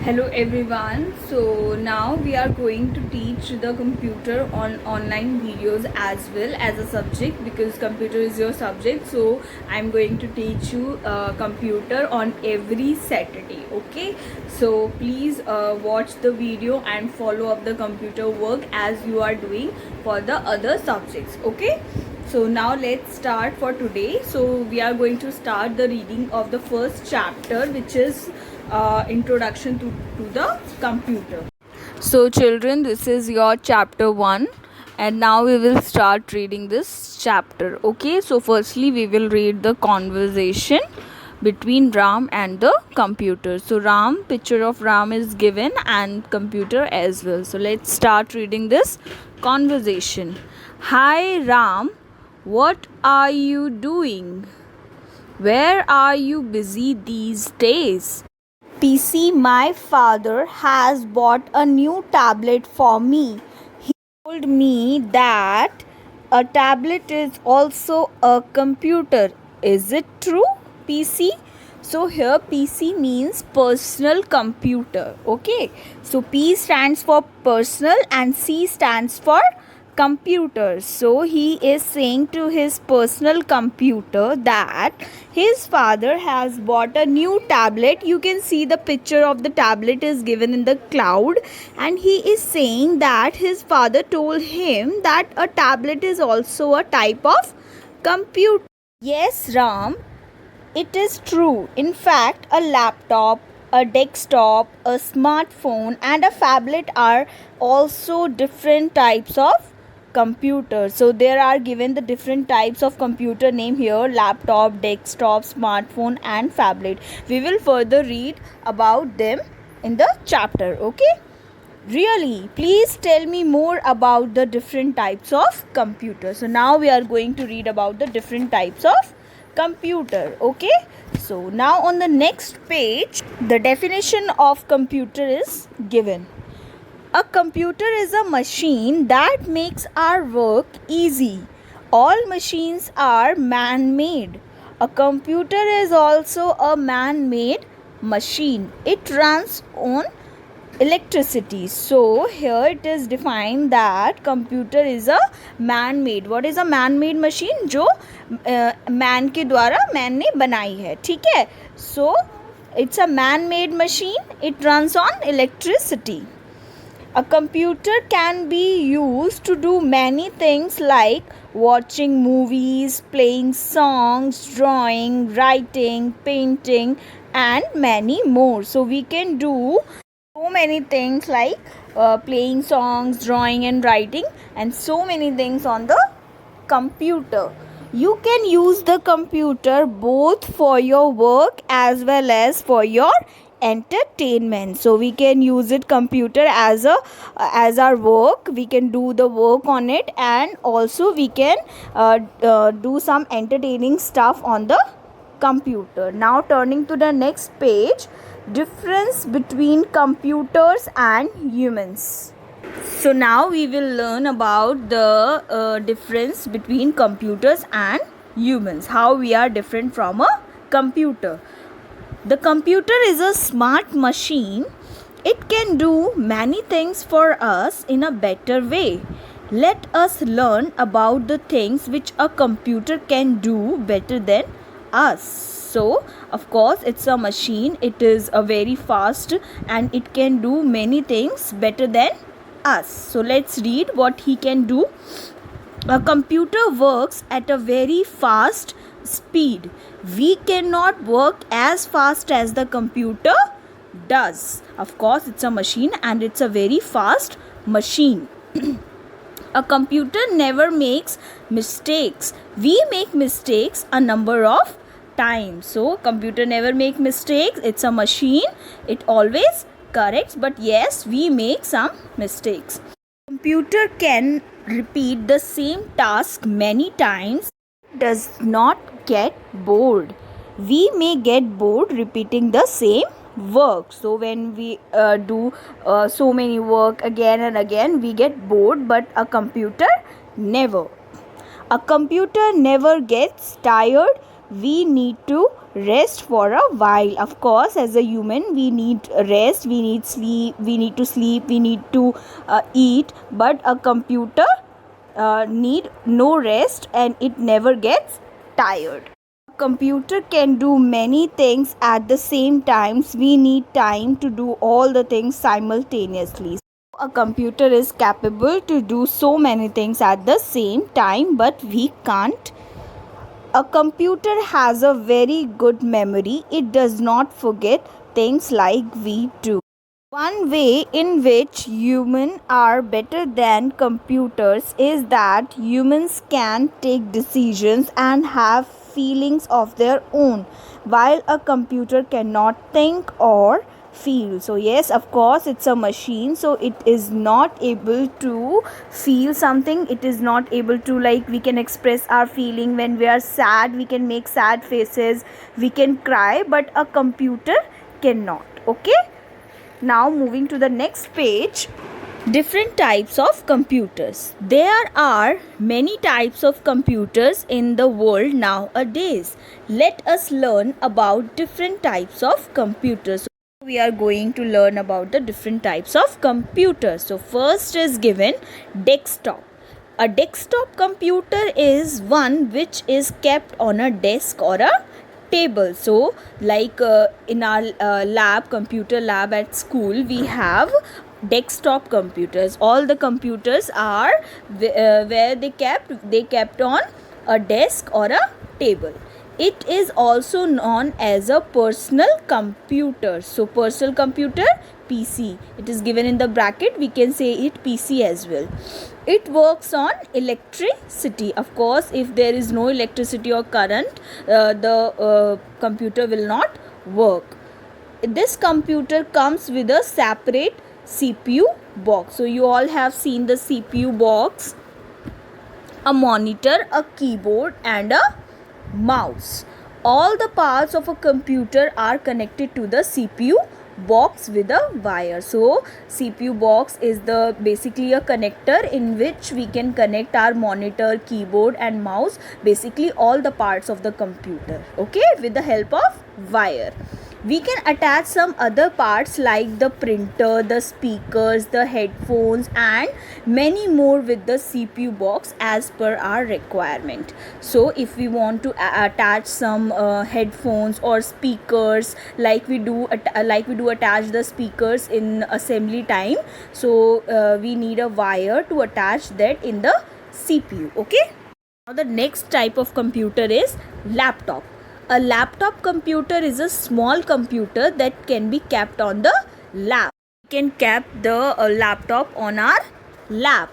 Hello everyone. So now we are going to teach the computer on online videos as well as a subject, because computer is your subject. So I'm going to teach you computer on every Saturday. Okay. So please watch the video and follow up the computer work as you are doing for the other subjects. Okay. So now let's start for today. So we are going to start the reading of the first chapter, which is introduction to the computer. So children, this is your chapter 1, and now we will start reading this chapter. Okay, so firstly we will read the conversation between Ram and the computer. So Ram, picture of Ram is given and computer as well. So let's start reading this conversation. Hi Ram, what are you doing? Where are you busy these days? PC, my father has bought a new tablet for me. He told me that a tablet is also a computer. Is it true, PC? So here PC means personal computer. Okay. So P stands for personal and C stands for computer. So he is saying to his personal computer that his father has bought a new tablet. You can see the picture of the tablet is given in the cloud, and he is saying that his father told him that a tablet is also a type of computer. Yes, Ram, it is true. In fact, a laptop, a desktop, a smartphone, and a phablet are also different types of computers. So there are given the different types of computer name here: laptop, desktop, smartphone, and phablet. We will further read about them in the chapter. Okay. Really, please tell me more about the different types of computer. So now we are going to read about the different types of computer. Okay. So now on the next page, the definition of computer is given. A computer is a machine that makes our work easy. All machines are man-made. A computer is also a man-made machine. It runs on electricity. So here it is defined that computer is a man made. What is a man made machine? जो man के द्वारा man ने बनाई है. ठीक है. So it's a man made machine. It runs on electricity. A computer can be used to do many things like watching movies, playing songs, drawing, writing, painting, and many more. So we can do so many things like playing songs, drawing and writing, and so many things on the computer. You can use the computer both for your work as well as for your entertainment. So we can use it computer as our work. We can do the work on it, and also we can do some entertaining stuff on the computer. Now turning to the next page, difference between computers and humans. So now we will learn about the difference between computers and humans, how we are different from a computer. The computer is a smart machine. It can do many things for us in a better way. Let us learn about the things which a computer can do better than us. So of course it's a machine. It is a very fast and it can do many things better than us. So let's read what he can do. A computer works at a very fast speed. We cannot work as fast as the computer does. Of course it's a machine and it's a very fast machine. A computer never makes mistakes. We make mistakes a number of times. So computer never make mistakes. It's a machine. It always corrects, but yes, we make some mistakes. Computer can repeat the same task many times. Does not get bored. We may get bored repeating the same work. So when we do so many work again and again, we get bored, but a computer never. A computer never gets tired. we need to rest for a while. Of course, as a human, we need rest, we need sleep, we need to sleep, we need to eat, but a computer need no rest and it never gets tired. A computer can do many things at the same times. We need time to do all the things simultaneously. A computer is capable to do so many things at the same time, but we can't. A computer has a very good memory. It does not forget things like we do. One way in which humans are better than computers is that humans can take decisions and have feelings of their own, while a computer cannot think or feel. So yes, of course, it's a machine, so it is not able to feel something. It is not able to, like, we can express our feeling. When we are sad, we can make sad faces, we can cry, but a computer cannot. Okay, now moving to the next page. Different types of computers. There are many types of computers in the world nowadays. Let us learn about different types of computers. We are going to learn about the different types of computers. So first is given desktop. A desktop computer is one which is kept on a desk or a table. So like in our computer lab at school, we have desktop computers. All the computers are where they kept on a desk or a table. It is also known as a personal computer. So personal computer, PC, it is given in the bracket, we can say it PC as well. It works on electricity. Of course, if there is no electricity or current, the computer will not work. This computer comes with a separate CPU box. So you all have seen the CPU box, a monitor, a keyboard and a mouse. All the parts of a computer are connected to the CPU box with a wire. So CPU box is the basically a connector in which we can connect our monitor, keyboard and mouse, basically all the parts of the computer, okay, with the help of wire. We can attach some other parts like the printer, the speakers, the headphones and many more with the CPU box as per our requirement. So if we want to attach some headphones or speakers, like we do attach the speakers in assembly time, so we need a wire to attach that in the CPU. Okay, now the next type of computer is laptop. A laptop computer is a small computer that can be kept on the lap. We can keep the laptop on our lap.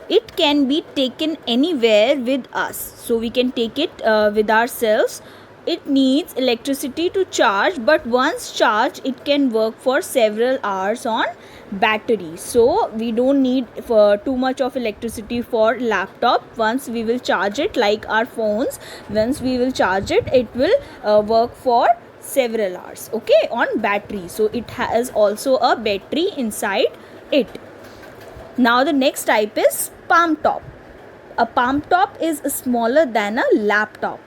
It can be taken anywhere with us. So we can take it with ourselves. It needs electricity to charge, but once charged, it can work for several hours on battery. So we don't need too much of electricity for laptop. Once we will charge it, like our phones, once we will charge it, it will work for several hours, okay, on battery. So it has also a battery inside it. Now the next type is palm top. A palm top is smaller than a laptop.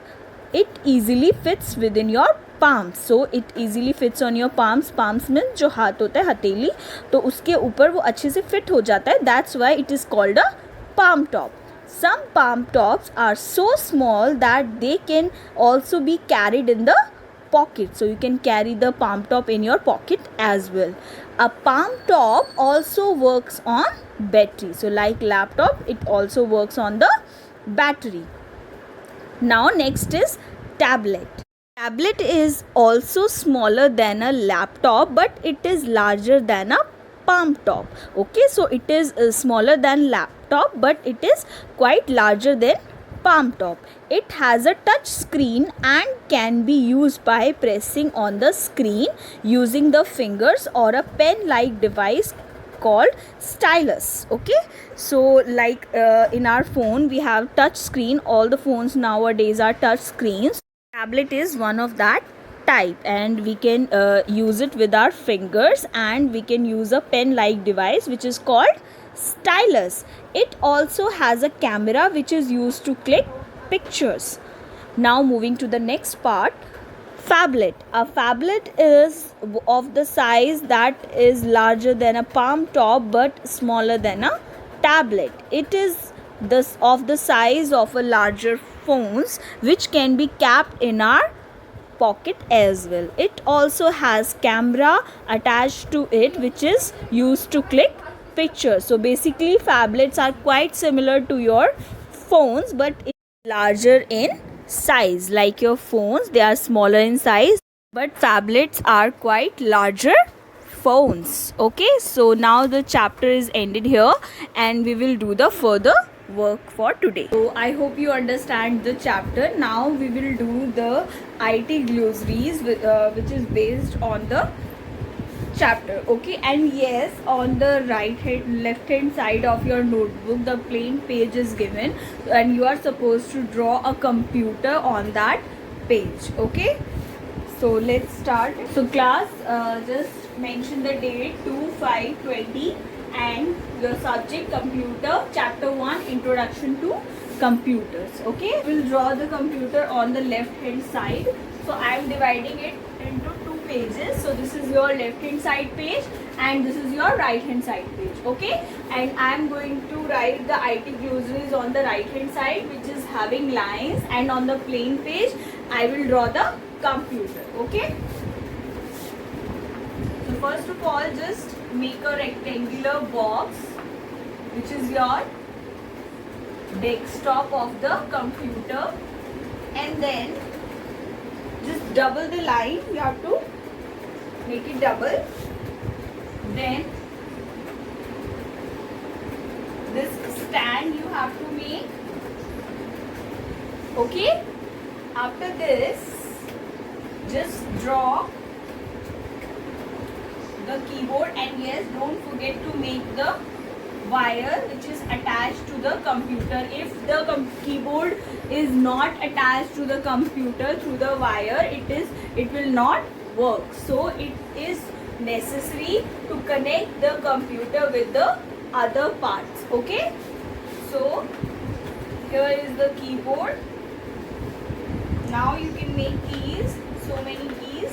It easily fits within your palms. So it easily fits on your palms. Palms means जो हाथ होता है, हथेली, तो उसके ऊपर वो अच्छे से fit हो जाता है. That's why it is called a palm top. Some palm tops are so small that they can also be carried in the pocket. So you can carry the palm top in your pocket as well. A palm top also works on battery. So like laptop, it also works on the battery. Now next is tablet. Tablet is also smaller than a laptop, but it is larger than a palm top. Okay, so it is smaller than laptop, but it is quite larger than palm top. It has a touch screen and can be used by pressing on the screen using the fingers or a pen like device called stylus. Okay, so like in our phone we have touch screen. All the phones nowadays are touch screens. Tablet is one of that type, and we can use it with our fingers, and we can use a pen like device which is called stylus. It also has a camera which is used to click pictures. Now moving to the next part, phablet. A phablet is of the size that is larger than a palm top but smaller than a tablet. It is this of the size of a larger phones, which can be kept in our pocket as well. It also has camera attached to it, which is used to click pictures. So basically phablets are quite similar to your phones, but it's larger in size. Like your phones, they are smaller in size, but phablets are quite larger phones. Okay, so now the chapter is ended here and we will do the further work for today. So I hope you understand the chapter. Now we will do the IT glossaries which is based on the chapter. Okay, and yes, on the left hand side of your notebook the plain page is given and you are supposed to draw a computer on that page. Okay, so let's start. So class, just mention the date 2/5/20 and your subject computer, chapter 1, introduction to computers. Okay, we'll draw the computer on the left hand side. So I am dividing it into two pages. So this is your left hand side page and this is your right hand side page. Okay, and I am going to write the IT glossaries on the right hand side, which is having lines, and on the plain page I will draw the computer. Okay, so first of all, just make a rectangular box which is your desktop of the computer, and then just double the line. You have to make it double. Then this stand you have to make. Okay, after this just draw the keyboard, and yes, don't forget to make the wire which is attached to the computer. If the keyboard is not attached to the computer through the wire, it will not work. So it is necessary to connect the computer with the other parts. Okay, so here is the keyboard. Now you can make keys, so many keys.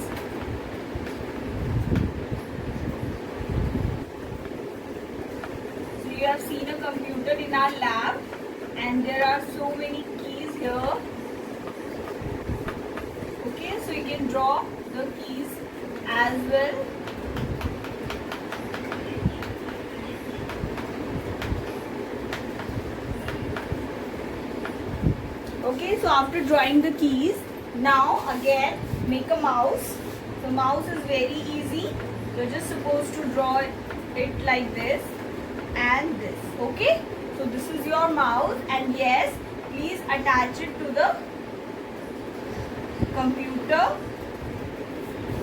So you have seen a computer in our lab and there are so many keys here. Okay, so you can draw the keys as well. Okay, so after drawing the keys, now again make a mouse. So mouse is very easy. You're just supposed to draw it like this and this. Okay, so this is your mouse, and yes, please attach it to the computer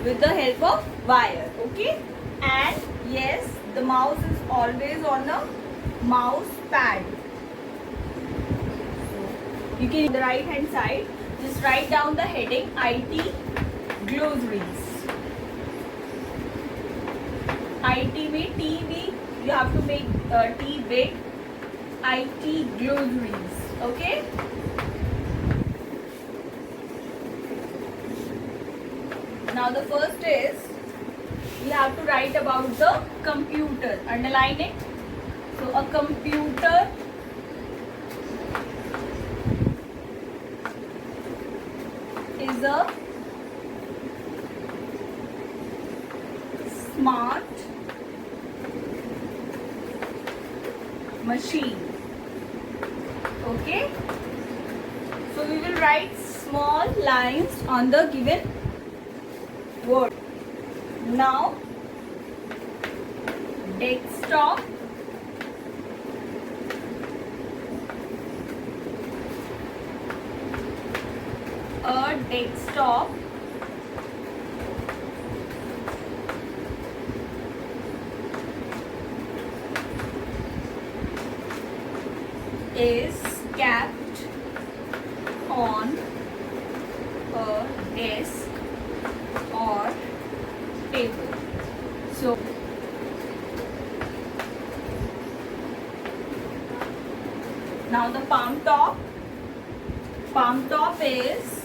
with the help of wire. Okay, and yes, the mouse is always on the mouse pad. You can, on the right hand side, just write down the heading IT glossaries. IT में T भी you have to make T big. IT glossaries. Okay. Now the first is you have to write about the computer. Underline it. So a computer is a smart machine. Okay, so we will write small lines on the given word. Now desktop a desktop is kept on a desk or table. So now the palm top palm top is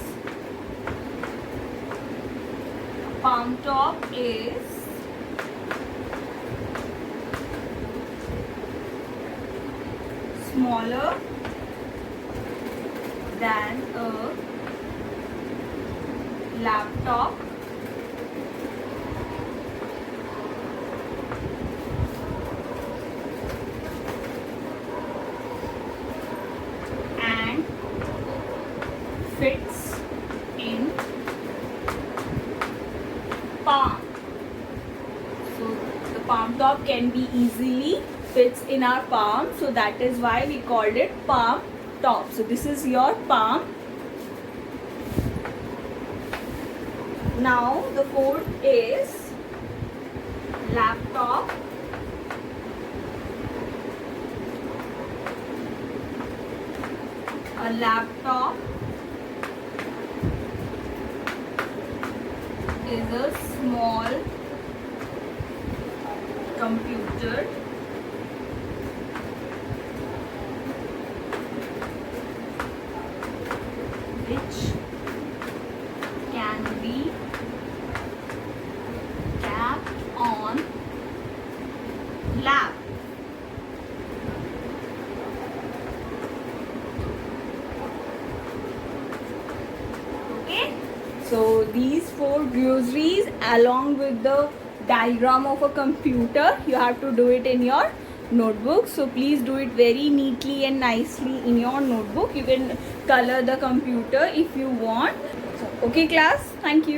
smaller than a laptop and fits in palm. So the palm top can be easily fits in our palm, so that is why we called it palm top. So this is your palm. Now the fourth is laptop. A laptop is a small computer which can be kept on lap. Okay, so these 4 groceries along with the diagram of a computer, you have to do it in your notebook. So please do it very neatly and nicely in your notebook. You can color the computer if you want. So, okay class, thank you.